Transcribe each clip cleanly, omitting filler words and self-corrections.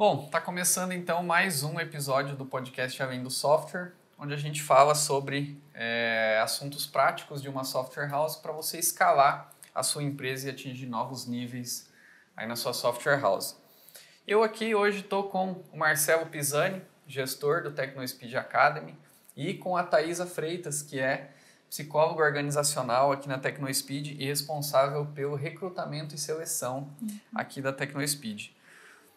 Bom, tá começando então mais um episódio do podcast Além do Software, onde a gente fala sobre assuntos práticos de uma software house para você escalar a sua empresa e atingir novos níveis aí na sua software house. Eu aqui hoje estou com o Marcelo Pisani, gestor do TecnoSpeed Academy, e com a Thaisa Freitas, que é psicóloga organizacional aqui na TecnoSpeed e responsável pelo recrutamento e seleção aqui da TecnoSpeed.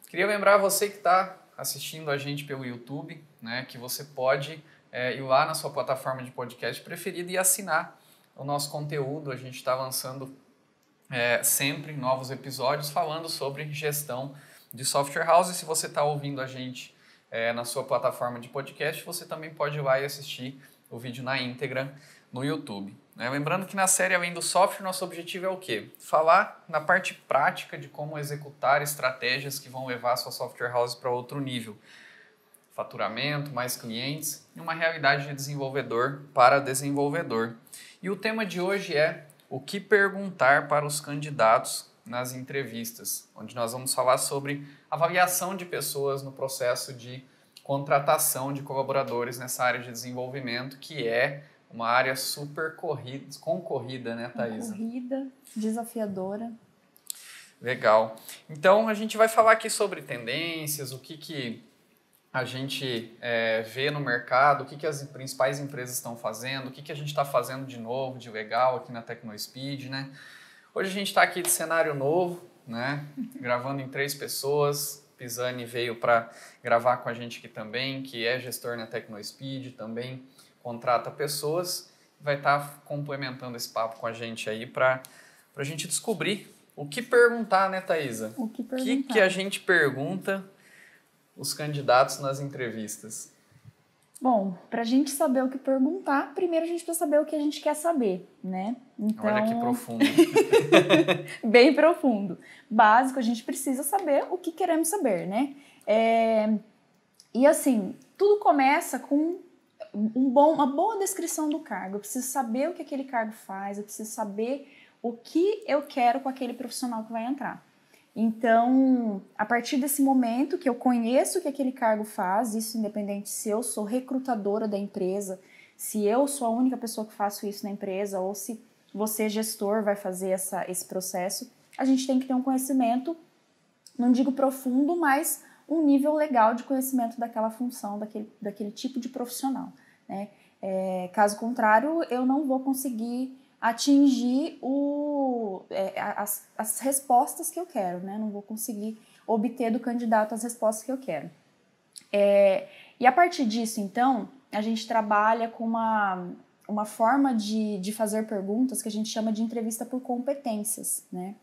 Queria lembrar você que está assistindo a gente pelo YouTube, né, que você pode ir lá na sua plataforma de podcast preferida e assinar o nosso conteúdo. A gente está lançando sempre novos episódios falando sobre gestão de software house. E se você está ouvindo a gente na sua plataforma de podcast, você também pode ir lá e assistir o vídeo na íntegra no YouTube. Né? Lembrando que na série Além do Software, nosso objetivo é o quê? Falar na parte prática de como executar estratégias que vão levar a sua software house para outro nível. Faturamento, mais clientes e uma realidade de desenvolvedor para desenvolvedor. E o tema de hoje é o que perguntar para os candidatos nas entrevistas, onde nós vamos falar sobre avaliação de pessoas no processo de contratação de colaboradores nessa área de desenvolvimento, que é uma área super concorrida, né, Thaisa? Concorrida, desafiadora. Legal. Então, a gente vai falar aqui sobre tendências, o que a gente vê no mercado, o que as principais empresas estão fazendo, o que a gente está fazendo de novo, de legal aqui na TecnoSpeed, né? Hoje a gente está aqui de cenário novo, né? Gravando em 3 pessoas. Pisani veio para gravar com a gente aqui também, que é gestor na TecnoSpeed, também contrata pessoas, vai estar complementando esse papo com a gente aí para a gente descobrir o que perguntar, né, Thaisa? O que perguntar. O que a gente pergunta os candidatos nas entrevistas? Bom, para a gente saber o que perguntar, primeiro a gente precisa saber o que a gente quer saber, né? Então, olha que profundo. Bem profundo. Básico, a gente precisa saber o que queremos saber, né? E assim, tudo começa com uma boa descrição do cargo. Eu preciso saber o que aquele cargo faz, eu preciso saber o que eu quero com aquele profissional que vai entrar. Então, a partir desse momento que eu conheço o que aquele cargo faz, isso independente se eu sou recrutadora da empresa, se eu sou a única pessoa que faço isso na empresa, ou se você, gestor, vai fazer esse processo, a gente tem que ter um conhecimento, não digo profundo, mas um nível legal de conhecimento daquela função, daquele tipo de profissional, né? Caso contrário, eu não vou conseguir atingir as respostas que eu quero, né? Não vou conseguir obter do candidato as respostas que eu quero. E a partir disso, então, a gente trabalha com uma forma de fazer perguntas que a gente chama de entrevista por competências, né?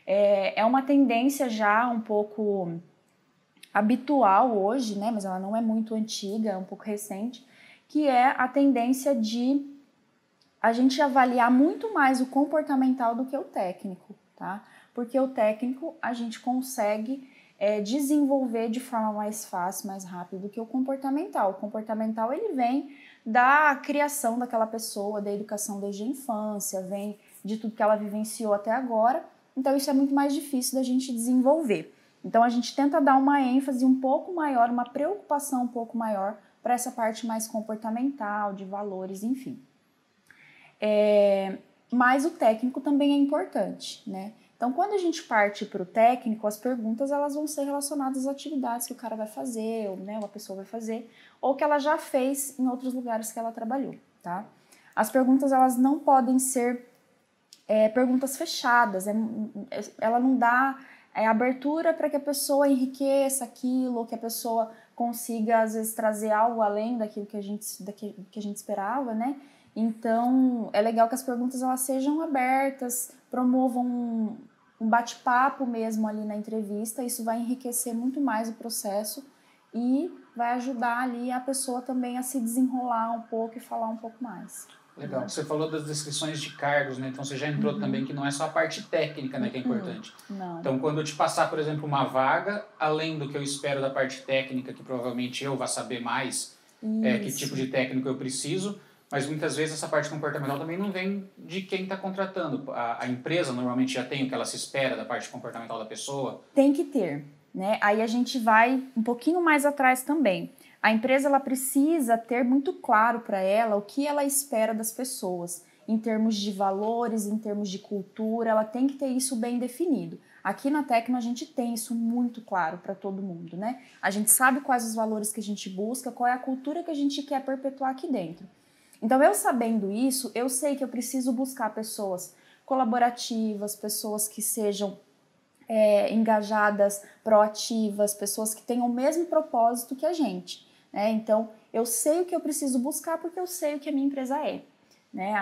É uma tendência já um pouco habitual hoje, né? Mas ela não é muito antiga, é um pouco recente, que é a tendência de a gente avaliar muito mais o comportamental do que o técnico, tá? Porque o técnico a gente consegue desenvolver de forma mais fácil, mais rápido do que o comportamental. O comportamental, ele vem da criação daquela pessoa, da educação desde a infância, vem de tudo que ela vivenciou até agora, então isso é muito mais difícil da gente desenvolver. Então a gente tenta dar uma ênfase um pouco maior, uma preocupação um pouco maior para essa parte mais comportamental, de valores, enfim. Mas o técnico também é importante, né? Então, quando a gente parte para o técnico, as perguntas elas vão ser relacionadas às atividades que o cara vai fazer, ou né, a pessoa vai fazer, ou que ela já fez em outros lugares que ela trabalhou, tá? As perguntas elas não podem ser perguntas fechadas, ela não dá abertura para que a pessoa enriqueça aquilo, ou que a pessoa consiga, às vezes, trazer algo além daquilo que a gente esperava, né? Então, é legal que as perguntas elas sejam abertas, promovam um bate-papo mesmo ali na entrevista, isso vai enriquecer muito mais o processo e vai ajudar ali a pessoa também a se desenrolar um pouco e falar um pouco mais. Legal. Você falou das descrições de cargos, né? Então você já entrou também que não é só a parte técnica, né, que é importante. Não. Então quando eu te passar, por exemplo, uma vaga, além do que eu espero da parte técnica, que provavelmente eu vá saber mais que tipo de técnico eu preciso, mas muitas vezes essa parte comportamental também não vem de quem está contratando. A empresa normalmente já tem o que ela se espera da parte comportamental da pessoa. Tem que ter. né? Aí a gente vai um pouquinho mais atrás também. A empresa ela precisa ter muito claro para ela o que ela espera das pessoas, em termos de valores, em termos de cultura, ela tem que ter isso bem definido. Aqui na Tecno a gente tem isso muito claro para todo mundo, né? A gente sabe quais os valores que a gente busca, qual é a cultura que a gente quer perpetuar aqui dentro. Então, eu sabendo isso, eu sei que eu preciso buscar pessoas colaborativas, pessoas que sejam engajadas, proativas, pessoas que tenham o mesmo propósito que a gente, né? Então, eu sei o que eu preciso buscar porque eu sei o que a minha empresa é. Né?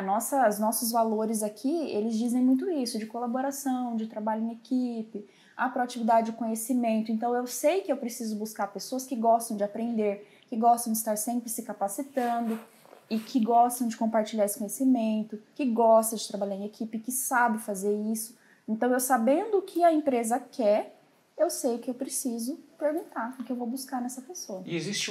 Os nossos valores aqui, eles dizem muito isso, de colaboração, de trabalho em equipe, a proatividade, o conhecimento. Então, eu sei que eu preciso buscar pessoas que gostam de aprender, que gostam de estar sempre se capacitando e que gostam de compartilhar esse conhecimento, que gostam de trabalhar em equipe, que sabe fazer isso. Então, eu sabendo o que a empresa quer, eu sei o que eu preciso perguntar, o que eu vou buscar nessa pessoa. E existe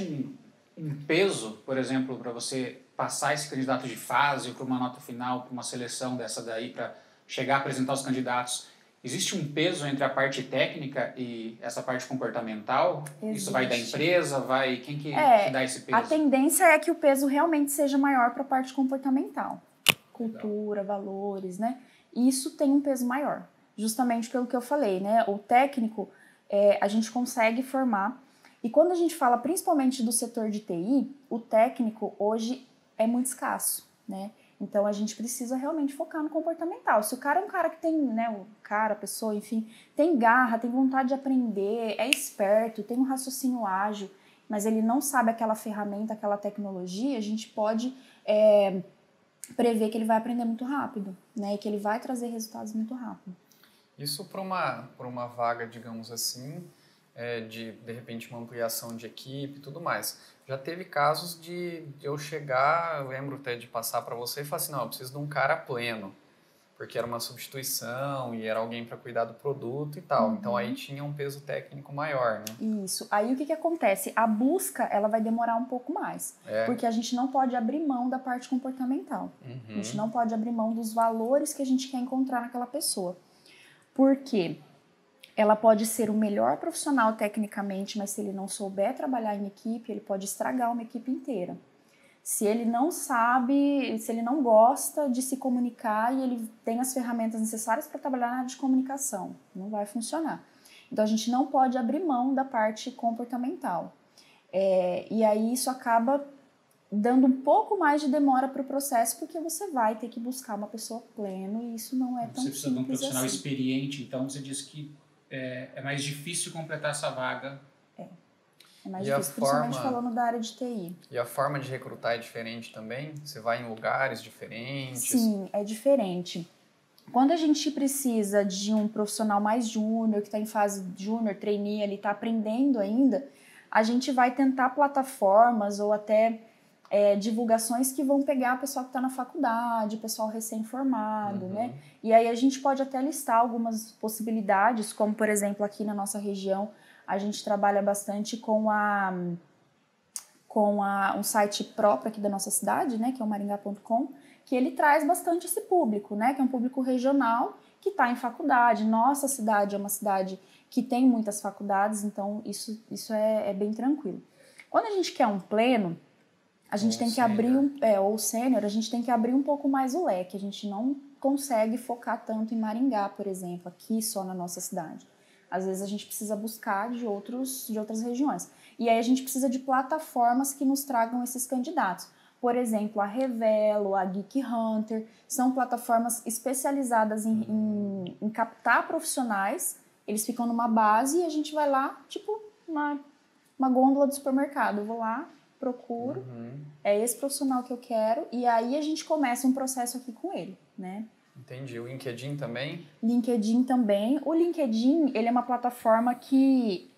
um peso, por exemplo, para você passar esse candidato de fase para uma nota final, para uma seleção dessa daí, para chegar a apresentar os candidatos, existe um peso entre a parte técnica e essa parte comportamental? Existe. Isso vai da empresa? Quem que dá esse peso? A tendência é que o peso realmente seja maior para a parte comportamental. Cultura, valores, né? Isso tem um peso maior. Justamente pelo que eu falei, né? O técnico, a gente consegue formar. E quando a gente fala principalmente do setor de TI, o técnico hoje é muito escasso, né? Então a gente precisa realmente focar no comportamental. Se o cara é um cara que tem, né, a pessoa, enfim, tem garra, tem vontade de aprender, é esperto, tem um raciocínio ágil, mas ele não sabe aquela ferramenta, aquela tecnologia, a gente pode prever que ele vai aprender muito rápido, né? E que ele vai trazer resultados muito rápido. Isso para uma vaga, digamos assim, de repente uma ampliação de equipe e tudo mais. Já teve casos de eu chegar, eu lembro até de passar para você e falar assim, não, eu preciso de um cara pleno, porque era uma substituição e era alguém para cuidar do produto e tal. Uhum. Então aí tinha um peso técnico maior, né? Isso. Aí o que acontece? A busca, ela vai demorar um pouco mais, porque a gente não pode abrir mão da parte comportamental. Uhum. A gente não pode abrir mão dos valores que a gente quer encontrar naquela pessoa. Por quê? Ela pode ser o melhor profissional tecnicamente, mas se ele não souber trabalhar em equipe, ele pode estragar uma equipe inteira. Se ele não sabe, se ele não gosta de se comunicar e ele tem as ferramentas necessárias para trabalhar na área de comunicação, não vai funcionar. Então a gente não pode abrir mão da parte comportamental. E aí isso acaba dando um pouco mais de demora para o processo, porque você vai ter que buscar uma pessoa pleno e isso não é tão simples. Você precisa de um profissional assim. Experiente, então você diz que é mais difícil completar essa vaga. É mais difícil, principalmente falando da área de TI. E a forma de recrutar é diferente também? Você vai em lugares diferentes? Sim, é diferente. Quando a gente precisa de um profissional mais júnior, que está em fase júnior, trainee, ele está aprendendo ainda, a gente vai tentar plataformas ou até divulgações que vão pegar o pessoal que está na faculdade, o pessoal recém-formado, né? E aí a gente pode até listar algumas possibilidades, como por exemplo aqui na nossa região, a gente trabalha bastante com um site próprio aqui da nossa cidade, né, que é o maringá.com, que ele traz bastante esse público, né, que é um público regional que está em faculdade. Nossa cidade é uma cidade que tem muitas faculdades, então isso é bem tranquilo. Quando a gente quer um pleno, a gente tem que abrir, ou sênior, a gente tem que abrir um pouco mais o leque. A gente não consegue focar tanto em Maringá, por exemplo, aqui só na nossa cidade. Às vezes a gente precisa buscar de outras regiões. E aí a gente precisa de plataformas que nos tragam esses candidatos. Por exemplo, a Revelo, a Geek Hunter, são plataformas especializadas em captar profissionais. Eles ficam numa base e a gente vai lá, tipo uma gôndola do supermercado. Eu vou lá, procuro, é esse profissional que eu quero, e aí a gente começa um processo aqui com ele, né? Entendi. O LinkedIn também? LinkedIn também. O LinkedIn, ele é uma plataforma que,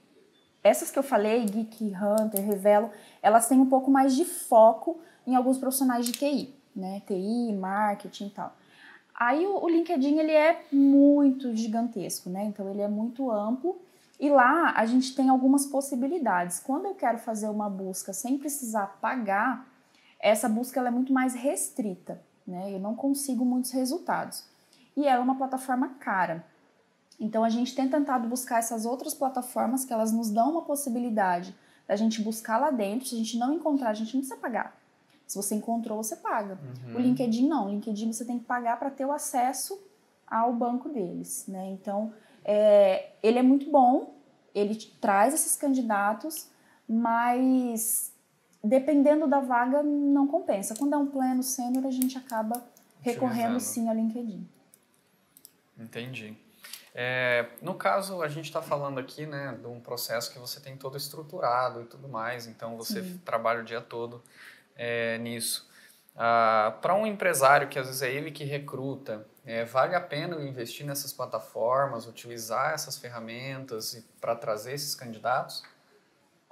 essas que eu falei, Geek Hunter, Revelo, elas têm um pouco mais de foco em alguns profissionais de TI, né? TI, marketing e tal. Aí o LinkedIn, ele é muito gigantesco, né? Então ele é muito amplo e lá a gente tem algumas possibilidades. Quando eu quero fazer uma busca sem precisar pagar, essa busca ela é muito mais restrita, né? Eu não consigo muitos resultados. E ela é uma plataforma cara. Então, a gente tem tentado buscar essas outras plataformas que elas nos dão uma possibilidade da gente buscar lá dentro. Se a gente não encontrar, a gente não precisa pagar. Se você encontrou, você paga. O LinkedIn não. O LinkedIn você tem que pagar para ter o acesso ao banco deles, né? Então, ele é muito bom, ele traz esses candidatos, mas dependendo da vaga, não compensa. Quando é um pleno sênior, a gente acaba recorrendo sim ao LinkedIn. Entendi. No caso, a gente está falando aqui, né, de um processo que você tem todo estruturado e tudo mais, então você trabalha o dia todo nisso. Para um empresário que às vezes é ele que recruta, vale a pena investir nessas plataformas, utilizar essas ferramentas para trazer esses candidatos?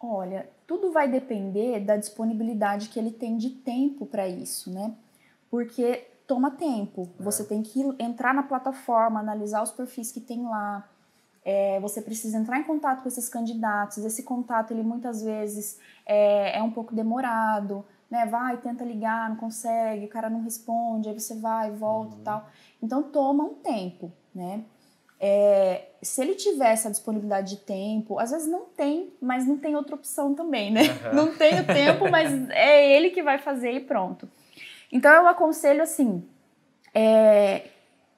Olha, tudo vai depender da disponibilidade que ele tem de tempo para isso, né? Porque toma tempo. Você tem que entrar na plataforma, analisar os perfis que tem lá. Você precisa entrar em contato com esses candidatos. Esse contato, ele muitas vezes é um pouco demorado, né? Vai, tenta ligar, não consegue, o cara não responde, aí você vai, volta e tal. Então, toma um tempo, né? Se ele tiver essa disponibilidade de tempo, às vezes não tem, mas não tem outra opção também, né? Não tem o tempo, mas é ele que vai fazer e pronto. Então, eu aconselho, assim,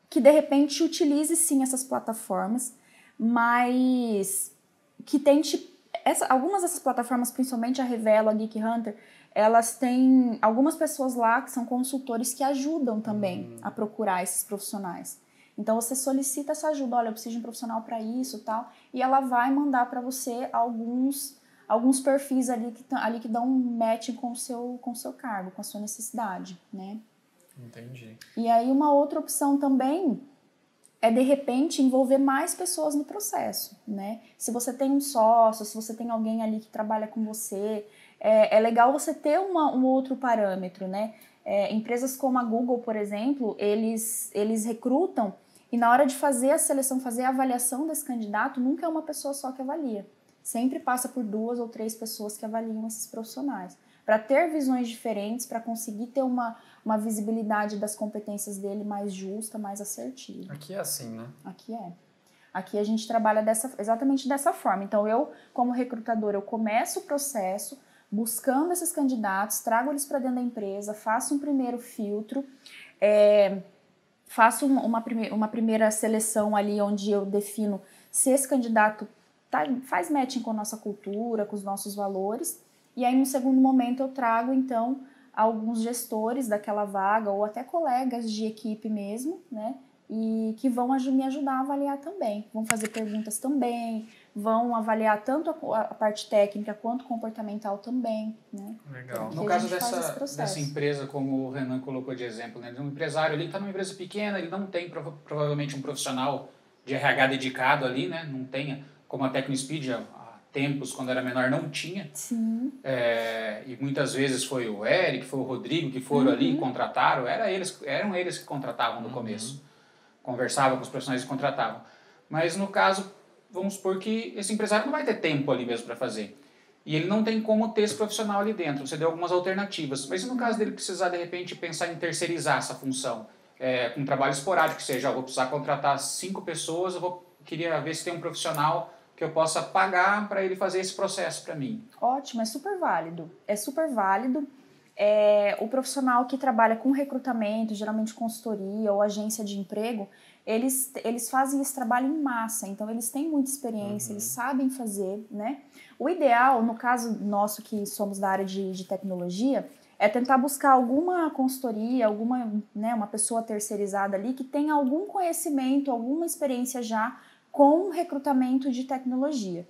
que de repente utilize sim essas plataformas, mas que tente... algumas dessas plataformas, principalmente a Revelo, a Geek Hunter, elas têm algumas pessoas lá que são consultores que ajudam também a procurar esses profissionais. Então, você solicita essa ajuda, olha, eu preciso de um profissional para isso e tal, e ela vai mandar para você alguns perfis ali que dão um match com o seu cargo, com a sua necessidade, né? Entendi. E aí, uma outra opção também é, de repente, envolver mais pessoas no processo, né? Se você tem um sócio, se você tem alguém ali que trabalha com você, é legal você ter um outro parâmetro, né? Empresas como a Google, por exemplo, eles recrutam e na hora de fazer a seleção, fazer a avaliação desse candidato, nunca é uma pessoa só que avalia. Sempre passa por 2 ou 3 pessoas que avaliam esses profissionais. Para ter visões diferentes, para conseguir ter uma visibilidade das competências dele mais justa, mais assertiva. Aqui é assim, né? Aqui é. Aqui a gente trabalha exatamente dessa forma. Então, eu, como recrutadora, eu começo o processo buscando esses candidatos, trago eles para dentro da empresa, faço um primeiro filtro, faço uma primeira seleção ali onde eu defino se esse candidato faz matching com a nossa cultura, com os nossos valores, e aí no segundo momento eu trago então alguns gestores daquela vaga ou até colegas de equipe mesmo, né, e que vão me ajudar a avaliar também, vão fazer perguntas também, vão avaliar tanto a parte técnica quanto comportamental também, né. Legal. No caso dessa empresa, como o Renan colocou de exemplo, né, de um empresário ali que está numa empresa pequena, ele não tem provavelmente um profissional de RH dedicado ali, né, não tem, como a TecnoSpeed há tempos, quando era menor, não tinha. Sim. E muitas vezes foi o Eric, foi o Rodrigo que foram ali e contrataram, eram eles que contratavam no começo. Conversavam com os profissionais e contratavam. Mas no caso, vamos supor que esse empresário não vai ter tempo ali mesmo para fazer. E ele não tem como ter esse profissional ali dentro. Você deu algumas alternativas. Mas e no caso dele precisar, de repente, pensar em terceirizar essa função? Com um trabalho esporádico, que seja, eu vou precisar contratar 5 pessoas, queria ver se tem um profissional que eu possa pagar para ele fazer esse processo para mim. Ótimo, é super válido. É super válido. O profissional que trabalha com recrutamento, geralmente consultoria ou agência de emprego, eles fazem esse trabalho em massa, então eles têm muita experiência, eles sabem fazer, né? O ideal, no caso nosso que somos da área de tecnologia, é tentar buscar alguma consultoria, uma pessoa terceirizada ali que tenha algum conhecimento, alguma experiência já com recrutamento de tecnologia.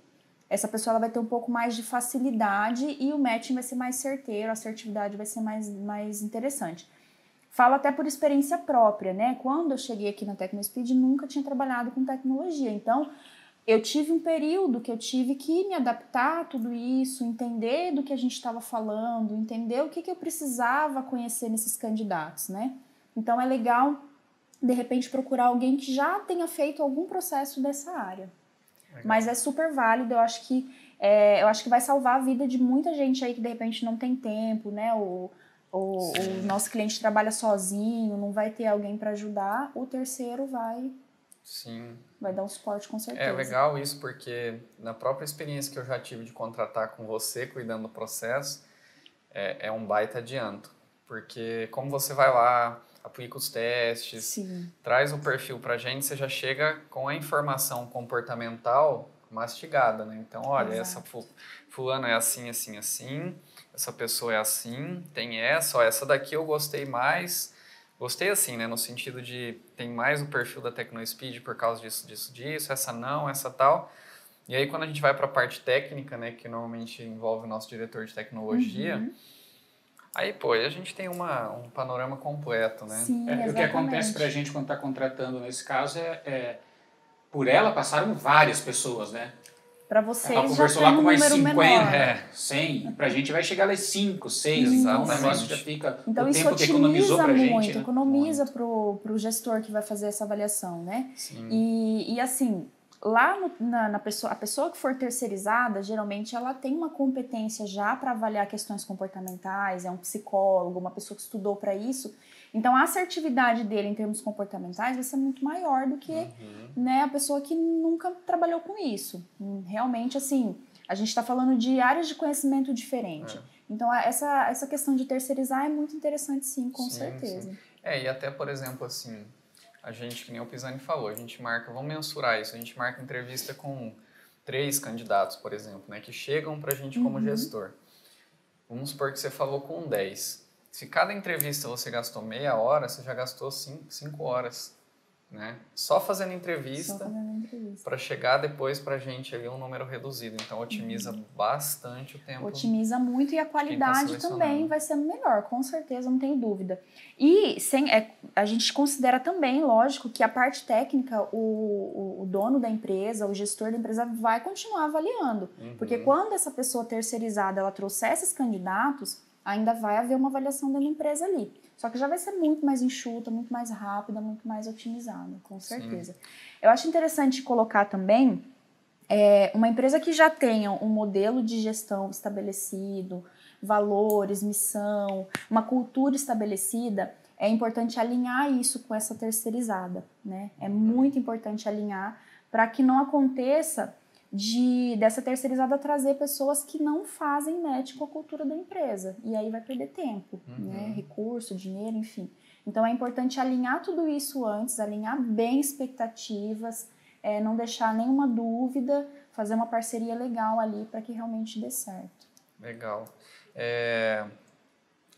Essa pessoa ela vai ter um pouco mais de facilidade e o matching vai ser mais certeiro, a assertividade vai ser mais interessante. Falo até por experiência própria, né? Quando eu cheguei aqui na TecnoSpeed, nunca tinha trabalhado com tecnologia. Então, eu tive um período que eu tive que me adaptar a tudo isso, entender do que a gente estava falando, entender o que eu precisava conhecer nesses candidatos, né? Então, é legal, de repente, procurar alguém que já tenha feito algum processo dessa área. Legal. Mas é super válido, eu acho que vai salvar a vida de muita gente aí que, de repente, não tem tempo, né? O nosso cliente trabalha sozinho, não vai ter alguém para ajudar, o terceiro vai Sim. Vai dar um suporte com certeza. É legal isso, porque na própria experiência que eu já tive de contratar com você, cuidando do processo, é um baita adianto. Porque como você vai lá, aplica os testes, Sim. traz o perfil pra gente, você já chega com a informação comportamental mastigada, né? Então, olha, essa fulana é assim, assim, assim, essa pessoa é assim, tem essa, ó, essa daqui eu gostei mais. Gostei assim, né? No sentido de tem mais o perfil da TecnoSpeed por causa disso, disso, disso, essa não, essa tal. E aí quando a gente vai para a parte técnica, né, que normalmente envolve o nosso diretor de tecnologia, aí, pô, aí a gente tem um panorama completo, né? Sim, exatamente. O que acontece pra gente quando está contratando nesse caso por ela passaram várias pessoas, né? Para vocês ela já conversou tem lá com um mais número 50, menor. 100, pra gente vai chegar lá 5, 6, então o negócio já fica, então, o isso tempo que economizou pra muito, gente, né? economiza pro gestor que vai fazer essa avaliação, né? Sim. E assim, lá a pessoa que for terceirizada, geralmente ela tem uma competência já para avaliar questões comportamentais, é um psicólogo, uma pessoa que estudou para isso. Então, a assertividade dele em termos comportamentais vai ser muito maior do que né, a pessoa que nunca trabalhou com isso. Realmente, assim, a gente está falando de áreas de conhecimento diferentes. Então, essa questão de terceirizar é muito interessante, sim, com certeza. Sim. E até, por exemplo, assim, a gente, que nem o Pisani falou, a gente marca, vamos mensurar isso, a gente marca entrevista com 3 candidatos, por exemplo, né, que chegam pra gente como gestor. Vamos supor que você falou com 10. Se cada entrevista você gastou meia hora, você já gastou 5 horas, né? Só fazendo entrevista para chegar depois pra gente ali um número reduzido. Então, otimiza bastante o tempo. Otimiza muito e a qualidade também vai sendo melhor, com certeza, não tenho dúvida. E a gente considera também, lógico, que a parte técnica, o dono da empresa, o gestor da empresa vai continuar avaliando. Porque quando essa pessoa terceirizada, ela trouxer esses candidatos, ainda vai haver uma avaliação da empresa ali. Só que já vai ser muito mais enxuta, muito mais rápida, muito mais otimizada, com certeza. Sim. Eu acho interessante colocar também uma empresa que já tenha um modelo de gestão estabelecido, valores, missão, uma cultura estabelecida, é importante alinhar isso com essa terceirizada, né? É muito importante alinhar para que não aconteça dessa terceirizada trazer pessoas que não fazem match com a cultura da empresa. E aí vai perder tempo, né? Recurso, dinheiro, enfim. Então é importante alinhar tudo isso antes, alinhar bem expectativas, não deixar nenhuma dúvida, fazer uma parceria legal ali para que realmente dê certo. Legal.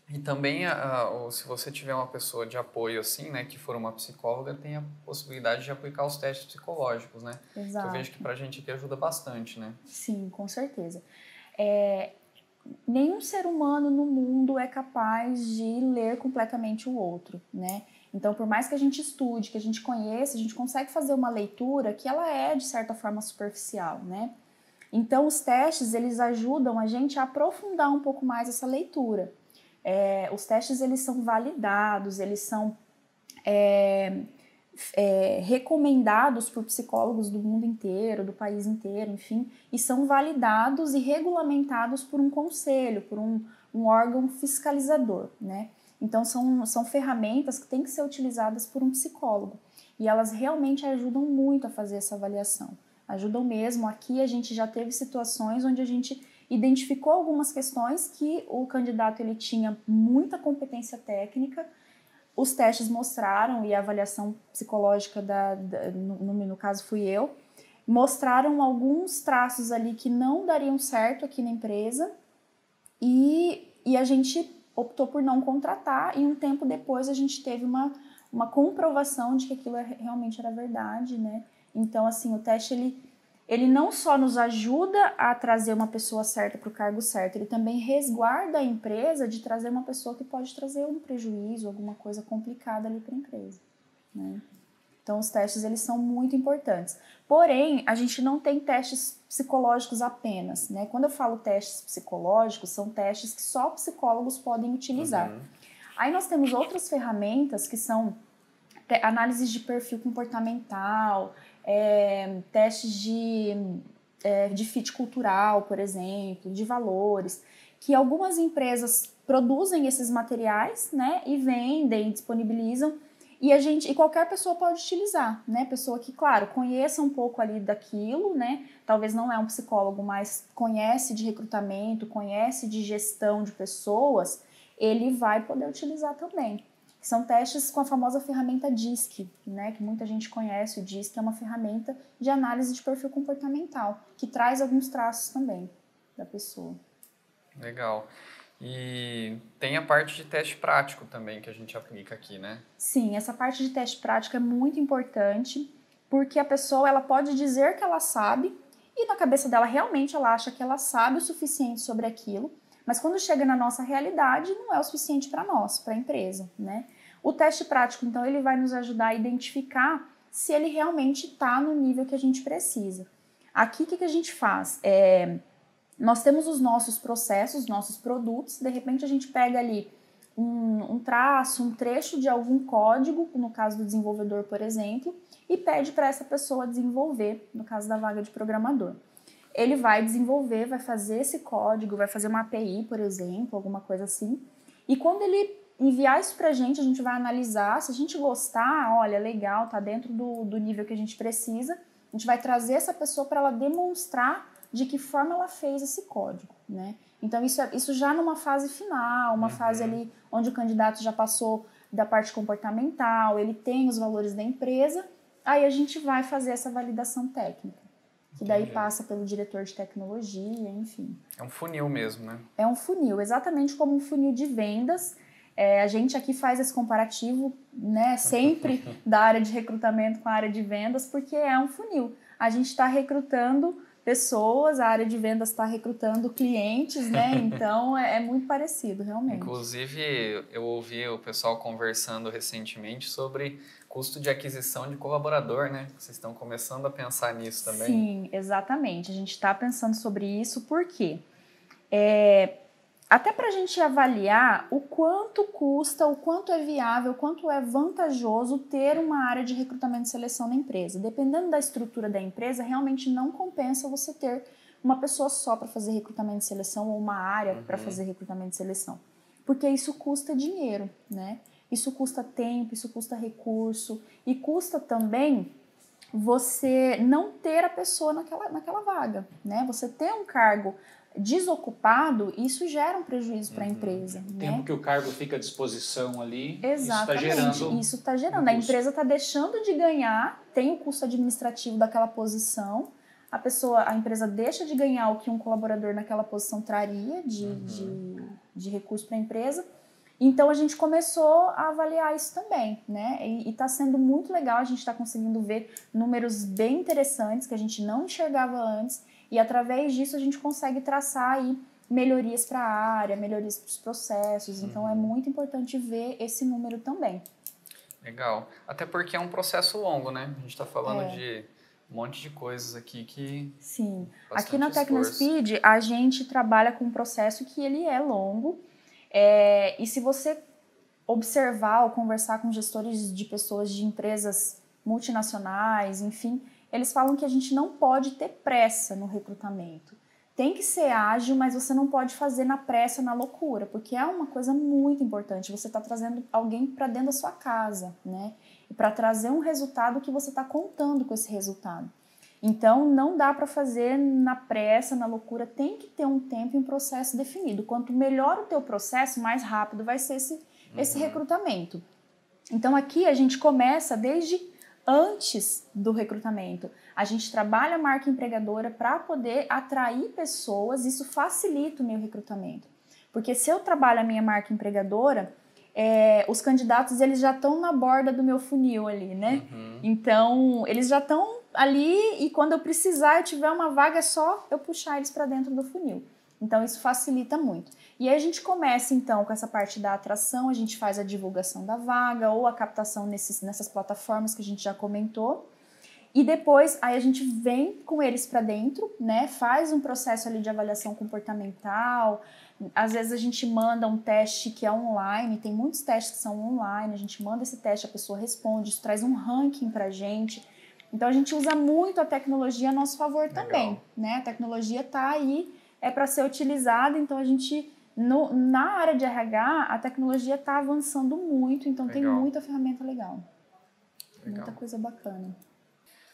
E também, se você tiver uma pessoa de apoio assim, né, que for uma psicóloga, tem a possibilidade de aplicar os testes psicológicos, né? Exato. Que eu vejo que pra gente aqui ajuda bastante, né? Sim, com certeza. Nenhum ser humano no mundo é capaz de ler completamente o outro, né? Então, por mais que a gente estude, que a gente conheça, a gente consegue fazer uma leitura que ela é, de certa forma, superficial, né? Então, os testes, eles ajudam a gente a aprofundar um pouco mais essa leitura. Os testes, eles são validados, eles são recomendados por psicólogos do mundo inteiro, do país inteiro, enfim, e são validados e regulamentados por um conselho, por um órgão fiscalizador, né? Então, são ferramentas que têm que ser utilizadas por um psicólogo. E elas realmente ajudam muito a fazer essa avaliação. Ajudam mesmo. Aqui a gente já teve situações onde a gente identificou algumas questões que o candidato ele tinha muita competência técnica, os testes mostraram, e a avaliação psicológica, no caso fui eu, mostraram alguns traços ali que não dariam certo aqui na empresa e a gente optou por não contratar e um tempo depois a gente teve uma comprovação de que aquilo realmente era verdade, né? Então, assim, o teste, ele não só nos ajuda a trazer uma pessoa certa para o cargo certo, ele também resguarda a empresa de trazer uma pessoa que pode trazer um prejuízo, alguma coisa complicada ali para a empresa, né? Então, os testes, eles são muito importantes. Porém, a gente não tem testes psicológicos apenas, né? Quando eu falo testes psicológicos, são testes que só psicólogos podem utilizar. Aí nós temos outras ferramentas que são análises de perfil comportamental, testes de fit cultural, por exemplo, de valores, que algumas empresas produzem esses materiais, né, e vendem, disponibilizam, E qualquer pessoa pode utilizar, né? Pessoa que, claro, conheça um pouco ali daquilo, né? Talvez não é um psicólogo, mas conhece de recrutamento, conhece de gestão de pessoas, ele vai poder utilizar também. São testes com a famosa ferramenta DISC, né? Que muita gente conhece. O DISC é uma ferramenta de análise de perfil comportamental, que traz alguns traços também da pessoa. Legal. E tem a parte de teste prático também que a gente aplica aqui, né? Sim, essa parte de teste prático é muito importante, porque a pessoa ela pode dizer que ela sabe, e na cabeça dela realmente ela acha que ela sabe o suficiente sobre aquilo, mas quando chega na nossa realidade não é o suficiente para nós, para a empresa, né? O teste prático, então, ele vai nos ajudar a identificar se ele realmente está no nível que a gente precisa. Aqui, o que a gente faz? Nós temos os nossos processos, nossos produtos, de repente a gente pega ali um traço, um trecho de algum código, no caso do desenvolvedor, por exemplo, e pede para essa pessoa desenvolver, no caso da vaga de programador. Ele vai desenvolver, vai fazer esse código, vai fazer uma API, por exemplo, alguma coisa assim, e quando ele enviar isso pra gente, a gente vai analisar, se a gente gostar, olha, legal, tá dentro do nível que a gente precisa, a gente vai trazer essa pessoa para ela demonstrar de que forma ela fez esse código, né? Então isso já numa fase final, uma fase ali onde o candidato já passou da parte comportamental, ele tem os valores da empresa, aí a gente vai fazer essa validação técnica, que daí passa pelo diretor de tecnologia, enfim. É um funil mesmo, né? É um funil, exatamente como um funil de vendas. A gente aqui faz esse comparativo, né, sempre da área de recrutamento com a área de vendas, porque é um funil. A gente está recrutando pessoas, a área de vendas está recrutando clientes, né? Então é muito parecido, realmente. Inclusive, eu ouvi o pessoal conversando recentemente sobre custo de aquisição de colaborador, né? Vocês estão começando a pensar nisso também? Sim, exatamente. A gente está pensando sobre isso porque até para a gente avaliar o quanto custa, o quanto é viável, o quanto é vantajoso ter uma área de recrutamento e seleção na empresa. Dependendo da estrutura da empresa, realmente não compensa você ter uma pessoa só para fazer recrutamento e seleção ou uma área para fazer recrutamento e seleção. Porque isso custa dinheiro, né? Isso custa tempo, isso custa recurso e custa também você não ter a pessoa naquela vaga, né? Você ter um cargo desocupado, isso gera um prejuízo para a empresa. O né? tempo que o cargo fica à disposição ali, Exatamente, isso está gerando. A empresa está deixando de ganhar, tem o custo administrativo daquela posição, a empresa deixa de ganhar o que um colaborador naquela posição traria de recurso para a empresa. Então a gente começou a avaliar isso também, né? E está sendo muito legal, a gente está conseguindo ver números bem interessantes que a gente não enxergava antes. E através disso a gente consegue traçar aí melhorias para a área, melhorias para os processos. Então é muito importante ver esse número também. Legal. Até porque é um processo longo, né? A gente está falando de um monte de coisas aqui que... Sim. Aqui na TecnoSpeed a gente trabalha com um processo que ele é longo. E se você observar ou conversar com gestores de pessoas de empresas multinacionais, enfim... Eles falam que a gente não pode ter pressa no recrutamento. Tem que ser ágil, mas você não pode fazer na pressa, na loucura, porque é uma coisa muito importante. Você está trazendo alguém para dentro da sua casa, né? E para trazer um resultado que você está contando com esse resultado. Então, não dá para fazer na pressa, na loucura. Tem que ter um tempo e um processo definido. Quanto melhor o teu processo, mais rápido vai ser esse recrutamento. Então, aqui a gente começa desde antes do recrutamento. A gente trabalha a marca empregadora para poder atrair pessoas, isso facilita o meu recrutamento. Porque se eu trabalho a minha marca empregadora, os candidatos eles já estão na borda do meu funil ali, né? Então, eles já estão ali e quando eu precisar, eu tiver uma vaga, é só eu puxar eles para dentro do funil. Então, isso facilita muito. E aí a gente começa, então, com essa parte da atração, a gente faz a divulgação da vaga ou a captação nessas plataformas que a gente já comentou. E depois, aí a gente vem com eles para dentro, né? Faz um processo ali de avaliação comportamental. Às vezes a gente manda um teste que é online, tem muitos testes que são online, a gente manda esse teste, a pessoa responde, isso traz um ranking pra gente. Então, a gente usa muito a tecnologia a nosso favor também, né? A tecnologia tá aí, é para ser utilizada, então a gente Na área de RH, a tecnologia está avançando muito, então tem muita ferramenta legal. Muita coisa bacana.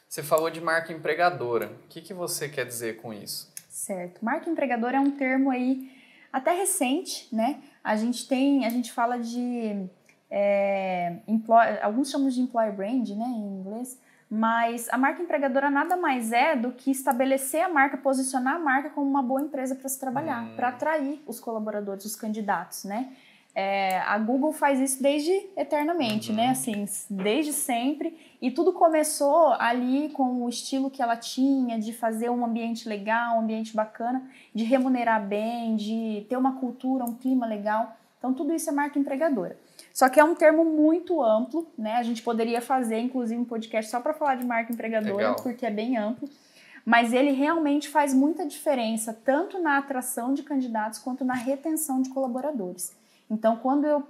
Você falou de marca empregadora. O que você quer dizer com isso? Certo. Marca empregadora é um termo aí até recente, né? A gente fala de... alguns chamam de employer brand, né, em inglês, mas a marca empregadora nada mais é do que estabelecer a marca, posicionar a marca como uma boa empresa para se trabalhar, para atrair os colaboradores, os candidatos, né? A Google faz isso desde eternamente, né? Assim, desde sempre. E tudo começou ali com o estilo que ela tinha, de fazer um ambiente legal, um ambiente bacana, de remunerar bem, de ter uma cultura, um clima legal. Então, tudo isso é marca empregadora. Só que é um termo muito amplo, né? A gente poderia fazer, inclusive, um podcast só para falar de marca empregadora, porque é bem amplo. Mas ele realmente faz muita diferença, tanto na atração de candidatos quanto na retenção de colaboradores. Então, quando eu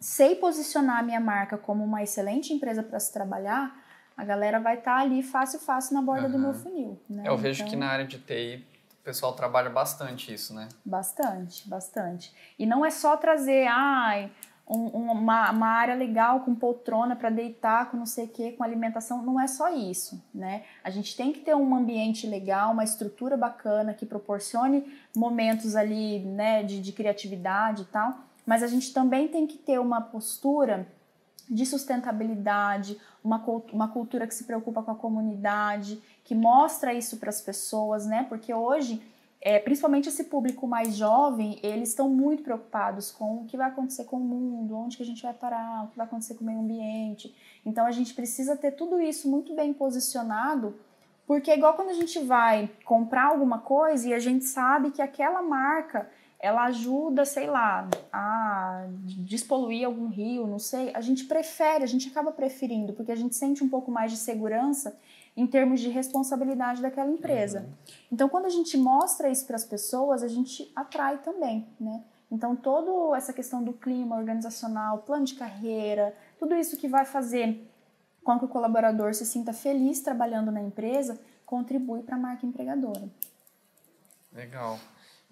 sei posicionar a minha marca como uma excelente empresa para se trabalhar, a galera vai estar ali fácil na borda do meu funil. Né? Eu vejo que na área de TI o pessoal trabalha bastante isso, né? Bastante. E não é só trazer uma área legal com poltrona para deitar, com não sei o que, com alimentação, não é só isso, né? A gente tem que ter um ambiente legal, uma estrutura bacana que proporcione momentos ali, né, de criatividade e tal, mas a gente também tem que ter uma postura de sustentabilidade, uma cultura que se preocupa com a comunidade, que mostra isso para as pessoas, né? Porque hoje, principalmente esse público mais jovem, eles estão muito preocupados com o que vai acontecer com o mundo, onde que a gente vai parar, o que vai acontecer com o meio ambiente. Então, a gente precisa ter tudo isso muito bem posicionado, porque é igual quando a gente vai comprar alguma coisa e a gente sabe que aquela marca, ela ajuda, sei lá, a despoluir algum rio, não sei. A gente acaba preferindo, porque a gente sente um pouco mais de segurança em termos de responsabilidade daquela empresa. Então, quando a gente mostra isso para as pessoas, a gente atrai também, né? Então, toda essa questão do clima organizacional, plano de carreira, tudo isso que vai fazer com que o colaborador se sinta feliz trabalhando na empresa, contribui para a marca empregadora. Legal.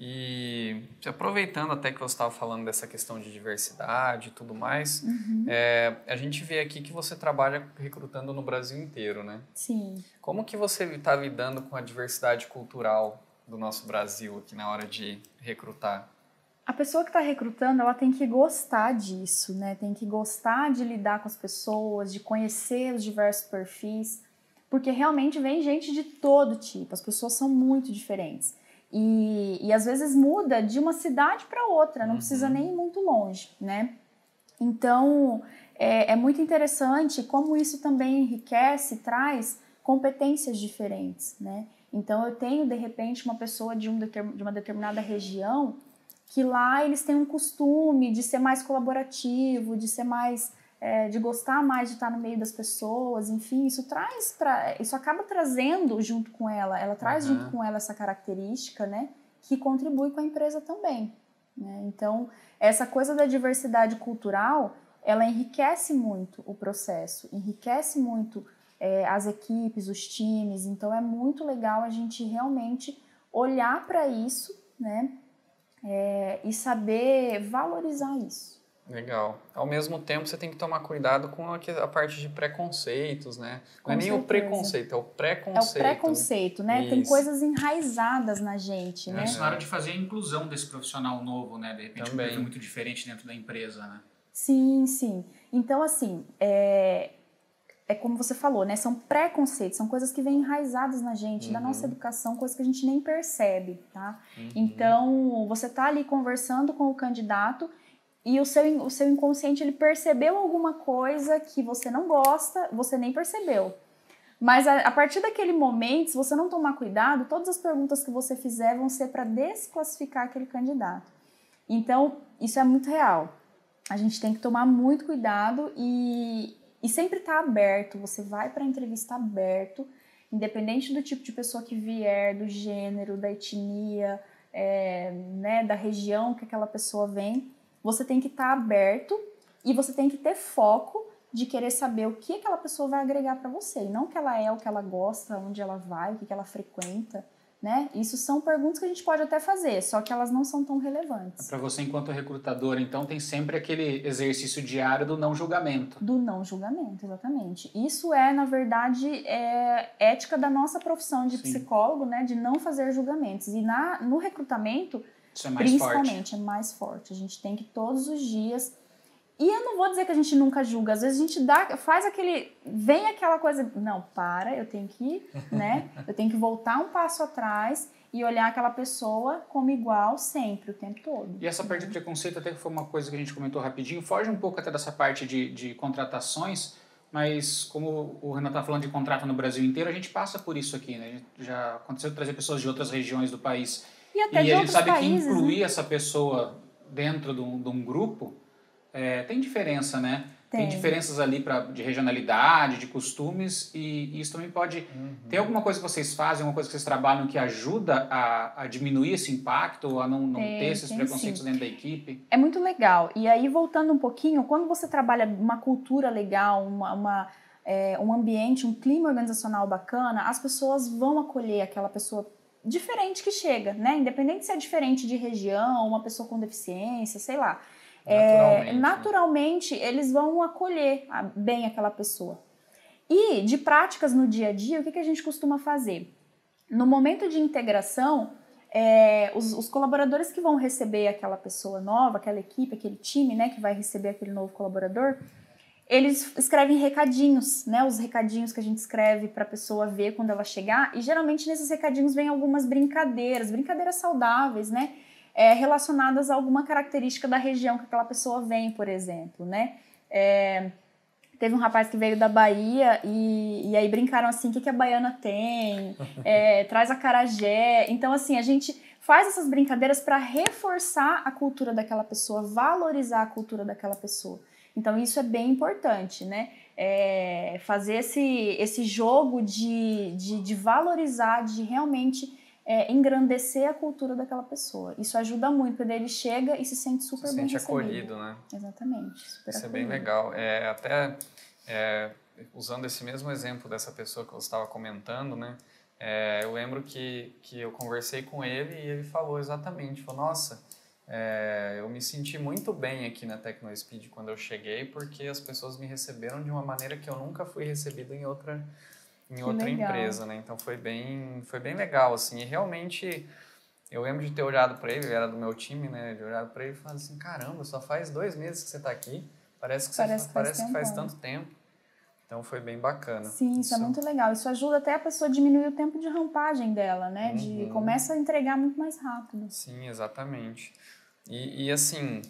E aproveitando até que você estava falando dessa questão de diversidade e tudo mais, a gente vê aqui que você trabalha recrutando no Brasil inteiro, né? Sim. Como que você está lidando com a diversidade cultural do nosso Brasil aqui na hora de recrutar? A pessoa que está recrutando, ela tem que gostar disso, né? Tem que gostar de lidar com as pessoas, de conhecer os diversos perfis, porque realmente vem gente de todo tipo, as pessoas são muito diferentes. E às vezes muda de uma cidade para outra, não precisa nem ir muito longe, né? Então, é muito interessante como isso também enriquece, traz competências diferentes, né? Então, eu tenho, de repente, uma pessoa de uma determinada região que lá eles têm um costume de ser mais colaborativo, de ser mais... de gostar mais de estar no meio das pessoas, enfim, isso acaba trazendo junto com ela traz junto com ela essa característica, né, que contribui com a empresa também, né? Então, essa coisa da diversidade cultural, ela enriquece muito o processo, enriquece muito as equipes, os times, então é muito legal a gente realmente olhar para isso, né, e saber valorizar isso. Legal. Ao mesmo tempo, você tem que tomar cuidado com a parte de preconceitos, né? Não é nem o preconceito, é o preconceito. É o preconceito, né? Isso. Tem coisas enraizadas na gente, né? Isso na hora de fazer a inclusão desse profissional novo, né? De repente, um perfil muito diferente dentro da empresa, né? Sim. Então, assim, é como você falou, né? São preconceitos, são coisas que vêm enraizadas na gente, da nossa educação, coisas que a gente nem percebe, tá? Então, você tá ali conversando com o candidato e o seu inconsciente, ele percebeu alguma coisa que você não gosta, você nem percebeu. Mas a partir daquele momento, se você não tomar cuidado, todas as perguntas que você fizer vão ser para desclassificar aquele candidato. Então, isso é muito real. A gente tem que tomar muito cuidado e sempre estar aberto. Você vai para a entrevista aberto, independente do tipo de pessoa que vier, do gênero, da etnia, né, da região que aquela pessoa vem. Você tem que estar aberto e você tem que ter foco de querer saber o que aquela pessoa vai agregar para você. E não o que ela é, o que ela gosta, onde ela vai, o que ela frequenta. né? Isso são perguntas que a gente pode até fazer, só que elas não são tão relevantes. Para você, enquanto recrutadora, então, tem sempre aquele exercício diário do não julgamento. Do não julgamento, exatamente. Isso é, na verdade, ética da nossa profissão de psicólogo, né? De não fazer julgamentos. E no recrutamento, isso é mais principalmente, forte. é mais forte. A gente tem que todos os dias... E eu não vou dizer que a gente nunca julga, às vezes a gente vem aquela coisa, não, eu tenho que, né, eu tenho que voltar um passo atrás e olhar aquela pessoa como igual sempre, o tempo todo. E essa parte de preconceito até que foi uma coisa que a gente comentou rapidinho, foge um pouco até dessa parte de contratações, mas como o Renato está falando de contrato no Brasil inteiro, a gente passa por isso aqui, né? Já aconteceu de trazer pessoas de outras regiões do país. E até de a gente sabe países, que incluir né? essa pessoa dentro de um grupo tem diferença, né? Tem diferenças ali de regionalidade, de costumes, e isso também pode... Tem alguma coisa que vocês fazem, alguma coisa que vocês trabalham que ajuda a diminuir esse impacto, a não ter esses preconceitos dentro da equipe? É muito legal. E aí, voltando um pouquinho, quando você trabalha uma cultura legal, um ambiente, um clima organizacional bacana, as pessoas vão acolher aquela pessoa diferente que chega, né? Independente se é diferente de região, uma pessoa com deficiência, sei lá. Naturalmente, eles vão acolher bem aquela pessoa. E de práticas no dia a dia, o que a gente costuma fazer? No momento de integração, os colaboradores que vão receber aquela pessoa nova, aquela equipe, aquele time, né, que vai receber aquele novo colaborador, eles escrevem recadinhos, né, os recadinhos que a gente escreve para a pessoa ver quando ela chegar, e geralmente nesses recadinhos vem algumas brincadeiras saudáveis, né, relacionadas a alguma característica da região que aquela pessoa vem, por exemplo, né? Teve um rapaz que veio da Bahia e aí brincaram assim, o que a baiana tem? Traz acarajé. Então, assim, a gente faz essas brincadeiras para reforçar a cultura daquela pessoa, valorizar a cultura daquela pessoa. Então, isso é bem importante, né? Fazer esse jogo de valorizar, de realmente... engrandecer a cultura daquela pessoa. Isso ajuda muito, porque ele chega e se sente super bem recebido. Se sente acolhido, né? Exatamente. Super Isso acolhido. É bem legal. Usando esse mesmo exemplo dessa pessoa que você estava comentando, né? Eu lembro que eu conversei com ele e ele falou exatamente, falou, nossa, eu me senti muito bem aqui na TecnoSpeed quando eu cheguei, porque as pessoas me receberam de uma maneira que eu nunca fui recebido em outra empresa, né? Então foi bem legal, assim, e realmente eu lembro de ter olhado para ele era do meu time, né? De olhado para ele e falado assim, caramba, só faz 2 meses que você está aqui, parece que faz tanto tempo. Então foi bem bacana. Sim, isso é muito legal. Isso ajuda até a pessoa a diminuir o tempo de rampagem dela, né? Começa a entregar muito mais rápido. Sim, exatamente. E assim,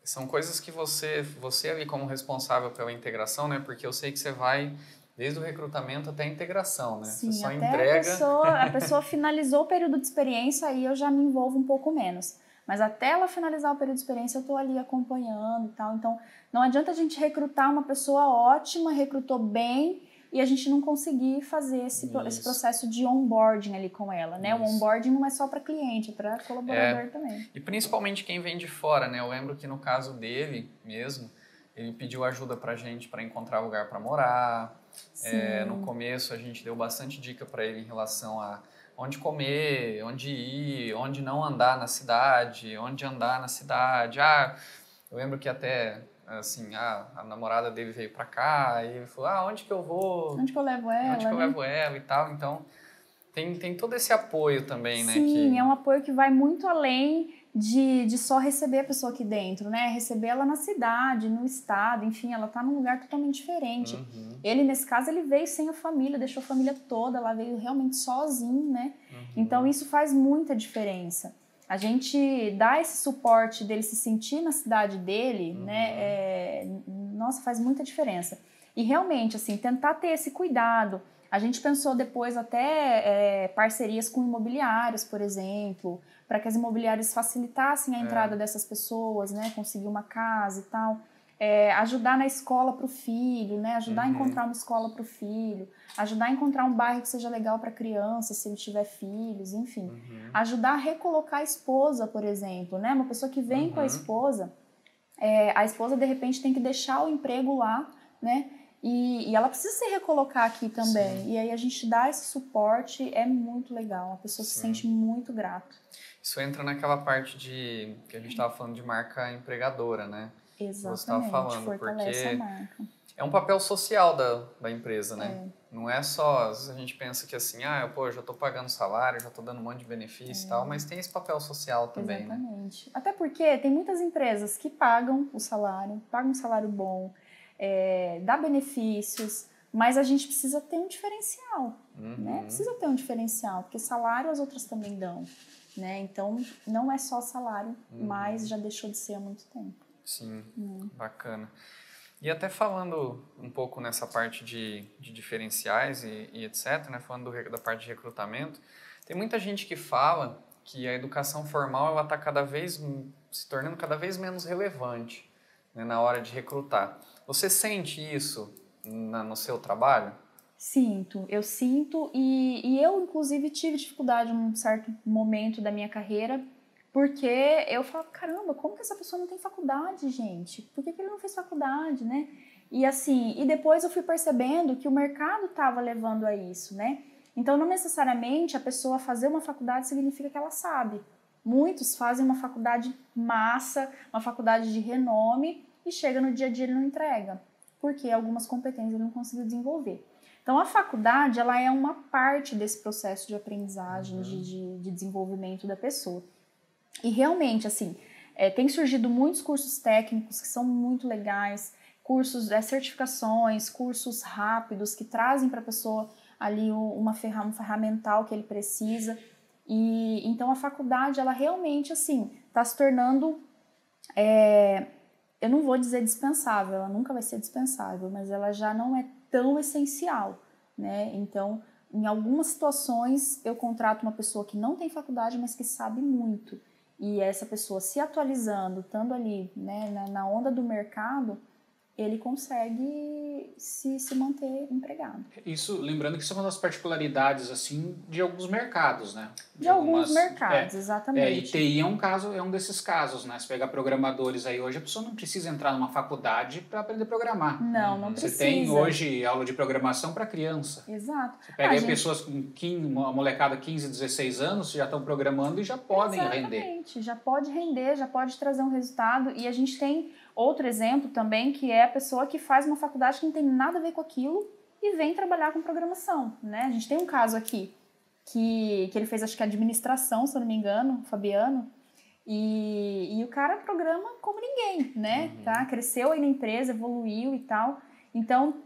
são coisas que você ali como responsável pela integração, né? Porque eu sei que você vai desde o recrutamento até a integração, né? Sim, você só até entrega... a pessoa finalizou o período de experiência, aí eu já me envolvo um pouco menos. Mas até ela finalizar o período de experiência, eu estou ali acompanhando e tal. Então, não adianta a gente recrutar uma pessoa ótima, recrutou bem, e a gente não conseguir fazer esse processo de onboarding ali com ela, né? Isso. O onboarding não é só para cliente, é para colaborador também. E principalmente quem vem de fora, né? Eu lembro que no caso dele mesmo, ele pediu ajuda pra gente para encontrar lugar para morar. No começo a gente deu bastante dica para ele em relação a onde comer, onde ir, onde não andar na cidade, onde andar na cidade. Eu lembro que até assim, a namorada dele veio para cá e ele falou, onde que eu vou? Onde que eu levo ela? Onde que eu levo ela e tal. Então tem todo esse apoio também, né? Sim, é um apoio que vai muito além de só receber a pessoa aqui dentro, né? Receber ela na cidade, no estado, enfim, ela tá num lugar totalmente diferente. Ele, nesse caso, ele veio sem a família, deixou a família toda, ela veio realmente sozinho, né? Então, isso faz muita diferença. A gente dá esse suporte dele se sentir na cidade dele, né? Nossa, faz muita diferença. E realmente, assim, tentar ter esse cuidado. A gente pensou depois até parcerias com imobiliários, por exemplo, para que as imobiliárias facilitassem a entrada dessas pessoas, né? Conseguir uma casa e tal. Ajudar na escola para o filho, né? Ajudar a encontrar uma escola para o filho. Ajudar a encontrar um bairro que seja legal para a criança, se ele tiver filhos, enfim. Ajudar a recolocar a esposa, por exemplo, né? Uma pessoa que vem com a esposa de repente tem que deixar o emprego lá, né? E ela precisa se recolocar aqui também. Sim. E aí a gente dá esse suporte, é muito legal. A pessoa se sente muito grata. Isso entra naquela parte que a gente estava falando de marca empregadora, né? Exatamente, você estava falando, fortalece porque a marca. É um papel social da empresa, né? Não é só, às vezes a gente pensa que assim, eu já estou pagando salário, já estou dando um monte de benefício e tal, mas tem esse papel social também, Exatamente. Né? Até porque tem muitas empresas que pagam um salário bom, dá benefícios, mas a gente precisa ter um diferencial, né? Precisa ter um diferencial, porque salário as outras também dão, né? Então, não é só salário, mas já deixou de ser há muito tempo. Sim, bacana. E até falando um pouco nessa parte de diferenciais e etc., né? Falando da parte de recrutamento, tem muita gente que fala que a educação formal ela está se tornando cada vez menos relevante, né, na hora de recrutar. Você sente isso no seu trabalho? Eu sinto e eu inclusive tive dificuldade em um certo momento da minha carreira, porque eu falo, caramba, como que essa pessoa não tem faculdade, gente? Por que ele não fez faculdade, né? E assim, e depois eu fui percebendo que o mercado estava levando a isso, né? Então, não necessariamente a pessoa fazer uma faculdade significa que ela sabe. Muitos fazem uma faculdade massa, uma faculdade de renome, e chega no dia a dia e não entrega, porque algumas competências ele não conseguiu desenvolver. Então, a faculdade, ela é uma parte desse processo de aprendizagem, de desenvolvimento da pessoa. E realmente, assim, tem surgido muitos cursos técnicos que são muito legais, cursos, certificações, cursos rápidos que trazem para a pessoa ali um ferramental que ele precisa. E então a faculdade, ela realmente, assim, está se tornando, eu não vou dizer dispensável, ela nunca vai ser dispensável, mas ela já não é tão essencial, né? Então, em algumas situações, eu contrato uma pessoa que não tem faculdade, mas que sabe muito. E essa pessoa se atualizando, estando ali, né, na onda do mercado, ele consegue se manter empregado. Isso, lembrando que isso é uma das particularidades, assim, de alguns mercados, né? De alguns mercados, exatamente. E TI é um desses casos, né? Se pegar programadores aí hoje, a pessoa não precisa entrar numa faculdade para aprender a programar. Não precisa. Você tem hoje aula de programação para criança. Exato. Você pega aí pessoas com uma molecada 15, 16 anos, já estão programando e já podem render. Exatamente, já pode render, já pode trazer um resultado. E a gente tem outro exemplo também, que é a pessoa que faz uma faculdade que não tem nada a ver com aquilo e vem trabalhar com programação, né? A gente tem um caso aqui que ele fez, acho que administração, se eu não me engano, Fabiano, e o cara programa como ninguém, né? Tá? Cresceu aí na empresa, evoluiu e tal. Então,